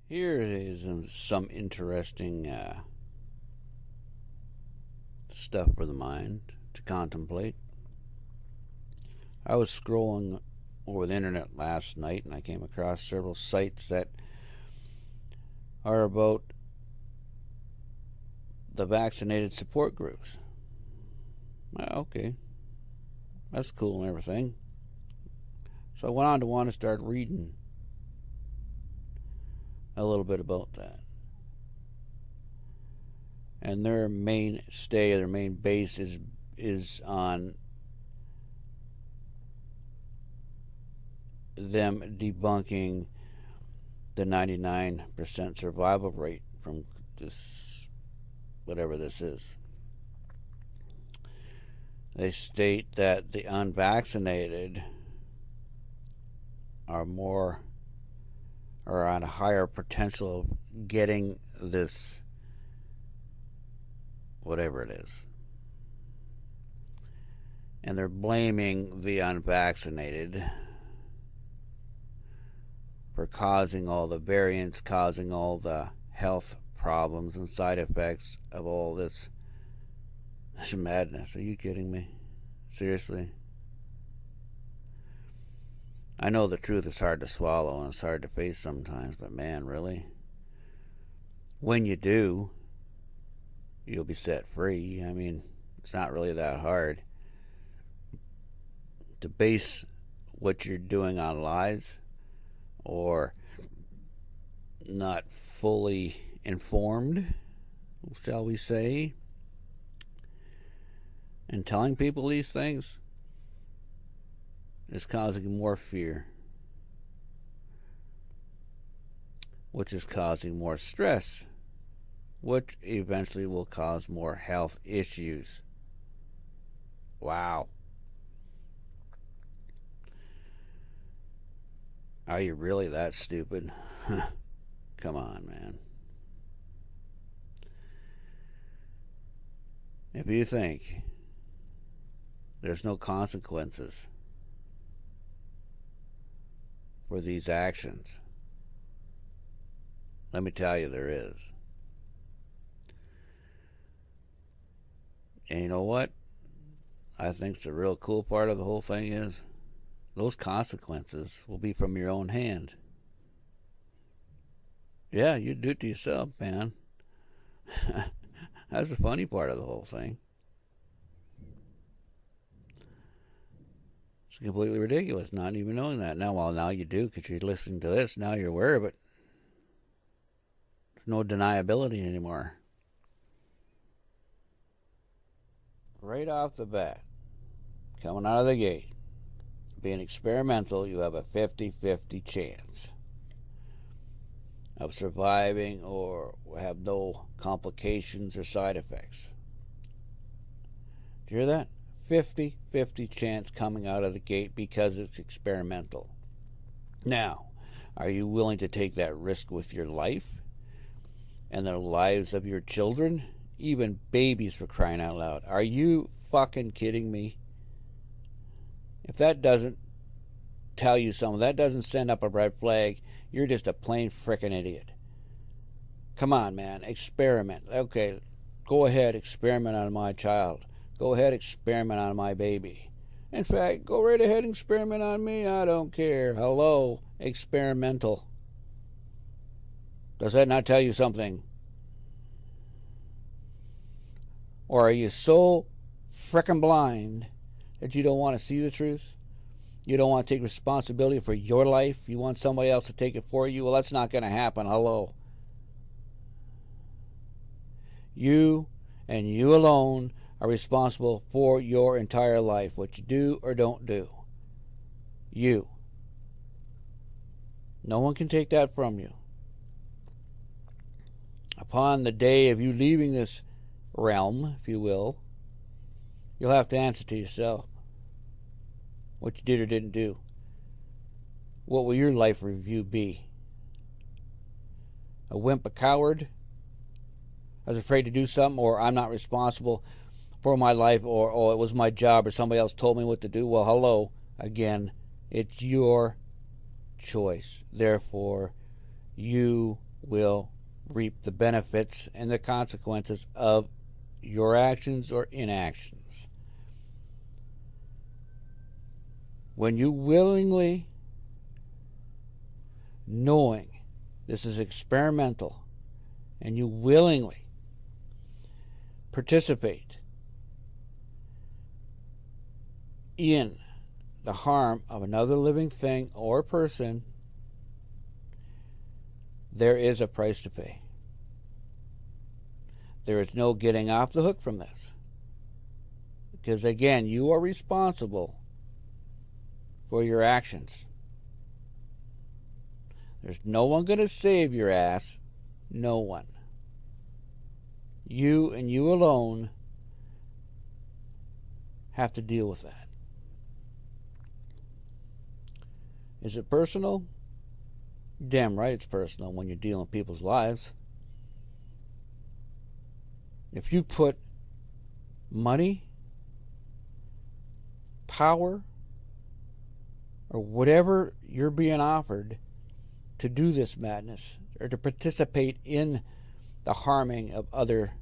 Here is some interesting stuff for the mind to contemplate. I was scrolling over the internet last night and I came across several sites that are about the vaccinated support groups. Okay, that's cool and everything. So I went on to want to start reading a little bit about that. And their mainstay, their main base is on them debunking the 99% survival rate from this, whatever this is. They state that the unvaccinated are on a higher potential of getting this, whatever it is. And they're blaming the unvaccinated for causing all the variants, causing all the health problems and side effects of all this madness. Are you kidding me? Seriously? I know the truth is hard to swallow and it's hard to face sometimes, but man, really? When you do, you'll be set free. I mean, it's not really that hard. To base what you're doing on lies or not fully informed, shall we say, and telling people these things is causing more fear, which is causing more stress, which eventually will cause more health issues. Wow. Are you really that stupid? Come on, man. If you think there's no consequences for these actions, let me tell you, there is. And you know what I think's the real cool part of the whole thing is? Those consequences will be from your own hand. Yeah, you do it to yourself, man. That's the funny part of the whole thing. It's completely ridiculous not even knowing that. Now you do because you're listening to this. Now you're aware of it. There's no deniability anymore. Right off the bat, coming out of the gate, being experimental, you have a 50-50 chance of surviving or have no complications or side effects. Do you hear that? 50-50 chance coming out of the gate because it's experimental. Now, are you willing to take that risk with your life and the lives of your children? Even babies, for crying out loud. Are you fucking kidding me? If that doesn't tell you something, that doesn't send up a red flag, you're just a plain frickin' idiot. Come on, man. Experiment. Okay, go ahead, experiment on my child. Go ahead, experiment on my baby. In fact, go right ahead and experiment on me. I don't care. Hello, experimental. Does that not tell you something? Or are you so frickin' blind that you don't want to see the truth? You don't want to take responsibility for your life? You want somebody else to take it for you? Well, that's not going to happen. Hello. You and you alone are responsible for your entire life. What you do or don't do. You. No one can take that from you. Upon the day of you leaving this realm, if you will, you'll have to answer to yourself what you did or didn't do. What will your life review be? A wimp, a coward? I was afraid to do something, or I'm not responsible for my life, or oh, it was my job, or somebody else told me what to do. Well, hello, again, it's your choice. Therefore, you will reap the benefits and the consequences of your actions or inactions. When you willingly, knowing this is experimental, and you willingly participate in the harm of another living thing or person, there is a price to pay. There is no getting off the hook from this. Because again, you are responsible for your actions. There's no one going to save your ass. No one. You and you alone have to deal with that. Is it personal? Damn right it's personal when you're dealing with people's lives. If you put money, power, or whatever you're being offered to do this madness, or to participate in the harming of other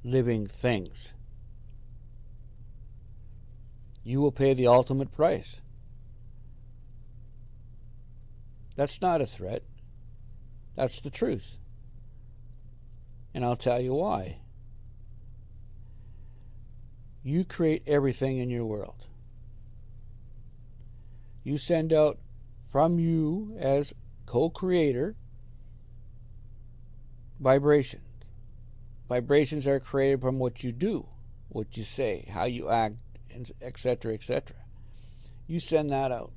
living things, you will pay the ultimate price. That's not a threat. That's the truth. And I'll tell you why. You create everything in your world. You send out from you as co-creator vibrations. Vibrations are created from what you do, what you say, how you act, etc., etc. You send that out.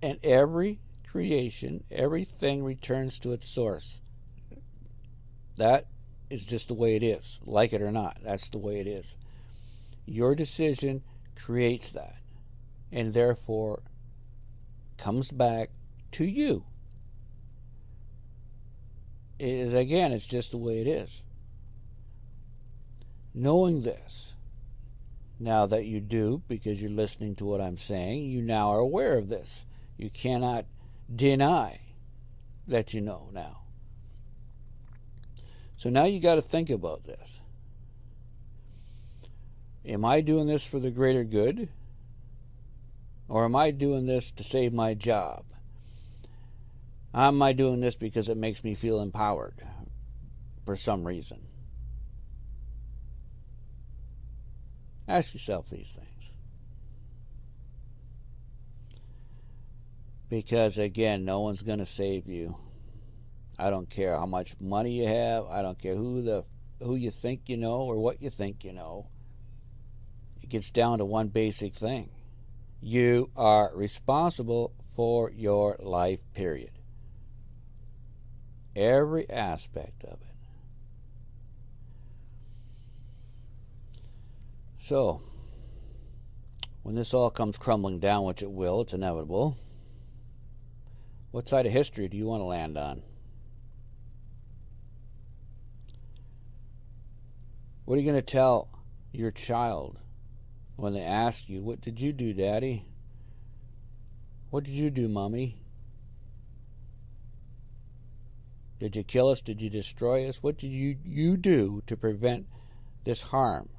And every creation, everything returns to its source. That is just the way it is. Like it or not, that's the way it is. Your decision creates that, and therefore comes back to you. It is, again, it's just the way it is. Knowing this, now that you do, because you're listening to what I'm saying, you now are aware of this. You cannot deny that you know now. So now you got to think about this. Am I doing this for the greater good? Or am I doing this to save my job? Am I doing this because it makes me feel empowered for some reason? Ask yourself these things. Because again, no one's going to save you. I don't care how much money you have. I don't care who you think you know or what you think you know. It gets down to one basic thing. You are responsible for your life, period. Every aspect of it. So, when this all comes crumbling down, which it will, it's inevitable, what side of history do you want to land on? What are you going to tell your child when they ask you, what did you do, Daddy? What did you do, Mommy? Did you kill us? Did you destroy us? What did you do to prevent this harm?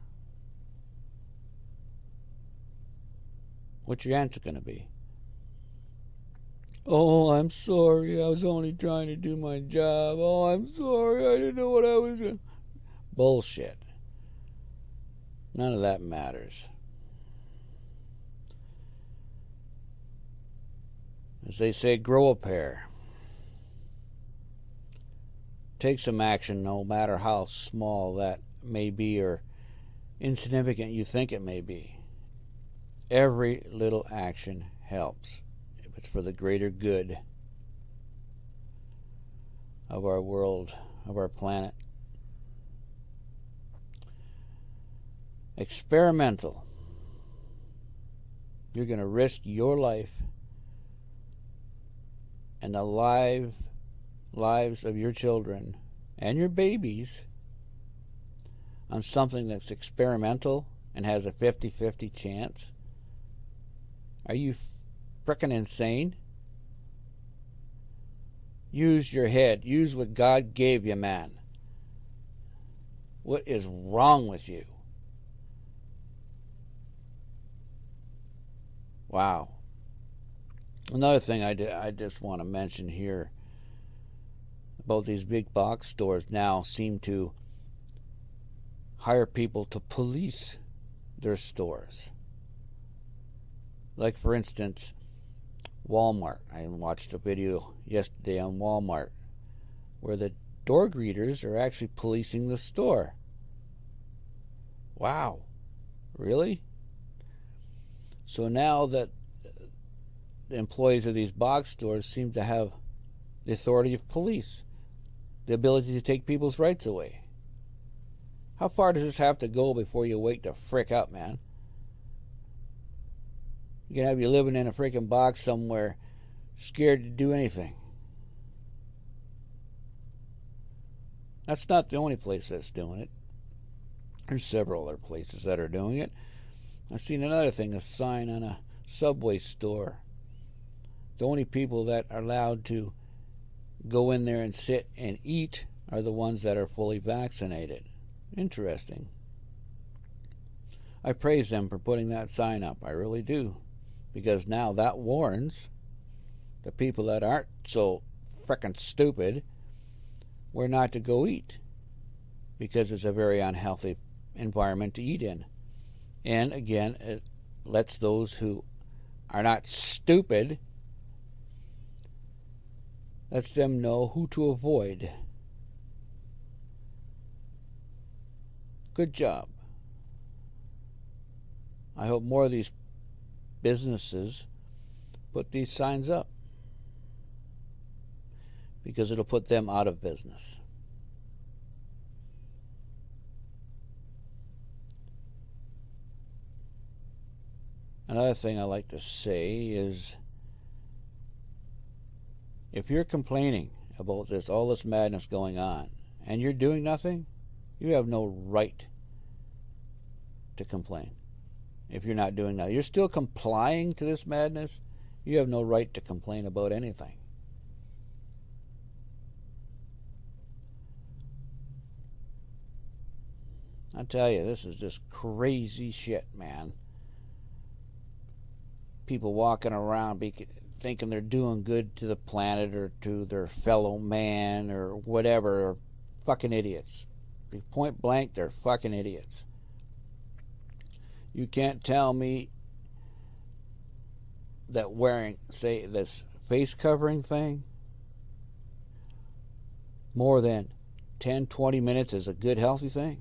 What's your answer going to be? Oh, I'm sorry. I was only trying to do my job. Oh, I'm sorry. I didn't know what I was doing. Bullshit. None of that matters. As they say, grow a pair. Take some action, no matter how small that may be or insignificant you think it may be. Every little action helps if it's for the greater good of our world, of our planet. Experimental. You're going to risk your life and the lives of your children and your babies on something that's experimental and has a 50-50 chance? Are you frickin' insane? Use your head. Use what God gave you, man. What is wrong with you? Wow. Another thing I just want to mention here about these big box stores now seem to hire people to police their stores. Like, for instance, Walmart. I watched a video yesterday on Walmart where the door greeters are actually policing the store. Wow. Really? So now that the employees of these box stores seem to have the authority of police, the ability to take people's rights away. How far does this have to go before you wake the frick up, man? You can have you living in a freaking box somewhere, scared to do anything. That's not the only place that's doing it. There's several other places that are doing it. I've seen another thing, a sign on a Subway store. The only people that are allowed to go in there and sit and eat are the ones that are fully vaccinated. Interesting. I praise them for putting that sign up. I really do. Because now that warns the people that aren't so frickin' stupid where not to go eat. Because it's a very unhealthy environment to eat in. And again, it lets those who are not stupid, lets them know who to avoid. Good job. I hope more of these businesses put these signs up, because it'll put them out of business. Another thing I like to say is, if you're complaining about all this madness going on, and you're doing nothing, you have no right to complain. If you're not doing that, you're still complying to this madness, you have no right to complain about anything. I tell you, this is just crazy shit, man. People walking around thinking they're doing good to the planet or to their fellow man or whatever, are fucking idiots. Point blank, they're fucking idiots. You can't tell me that wearing, say, this face covering thing more than 10, 20 minutes is a good, healthy thing.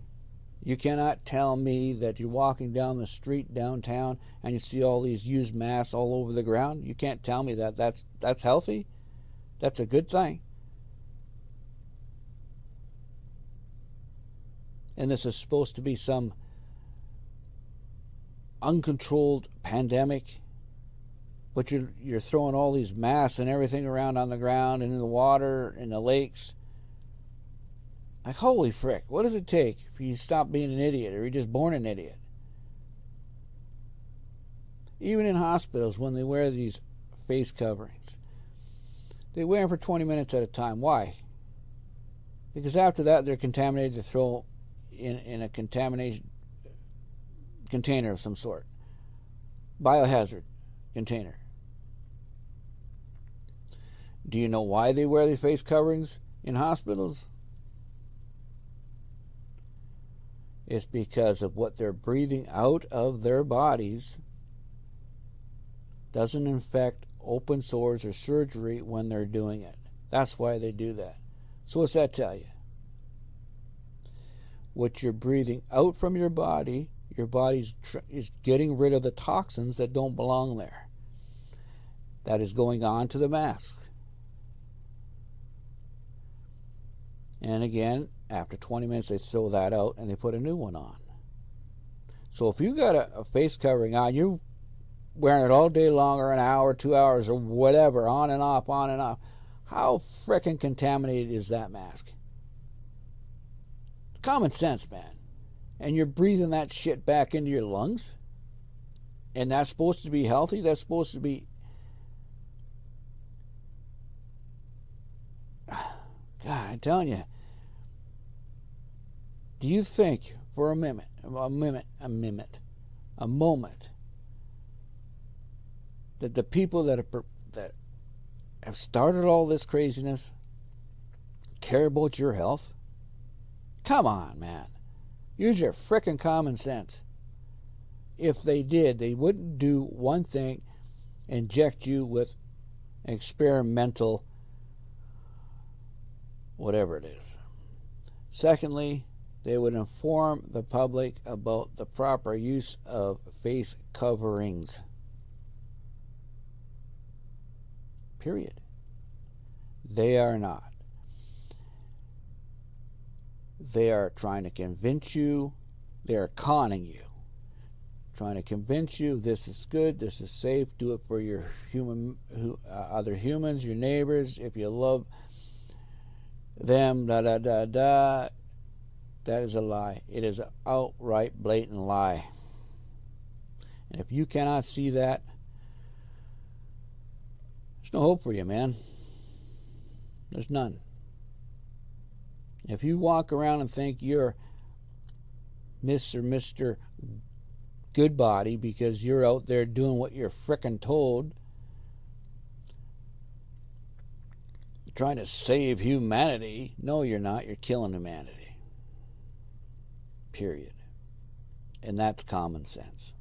You cannot tell me that you're walking down the street downtown and you see all these used masks all over the ground. You can't tell me that that's healthy. That's a good thing. And this is supposed to be some uncontrolled pandemic, but you're throwing all these masks and everything around on the ground and in the water, in the lakes. Like, holy frick, what does it take for you to stop being an idiot, or you're just born an idiot? Even in hospitals, when they wear these face coverings, they wear them for 20 minutes at a time. Why? Because after that, they're contaminated to throw in a contamination container of some sort. Biohazard container. Do you know why they wear the face coverings in hospitals? It's because of what they're breathing out of their bodies doesn't infect open sores or surgery when they're doing it. That's why they do that. So what's that tell you? What you're breathing out from your body, your body's is getting rid of the toxins that don't belong there. That is going on to the mask. And again, after 20 minutes, they throw that out and they put a new one on. So if you got a face covering on, you're wearing it all day long, or an hour, 2 hours, or whatever, on and off, how frickin' contaminated is that mask? Common sense, man. And you're breathing that shit back into your lungs? And that's supposed to be healthy? That's supposed to be God, I'm telling you. Do you think for a moment, that the people that have started all this craziness care about your health? Come on, man. Use your frickin' common sense. If they did, they wouldn't do one thing, inject you with experimental whatever it is. Secondly, they would inform the public about the proper use of face coverings. Period. They are not. They are trying to convince you, they are conning you. Trying to convince you this is good, this is safe, do it for your other humans, your neighbors, if you love them, That is a lie. It is an outright, blatant lie. And if you cannot see that, there's no hope for you, man. There's none. If you walk around and think you're Miss or Mr. Goodbody because you're out there doing what you're frickin' told, trying to save humanity, no, you're not. You're killing humanity. Period. And that's common sense.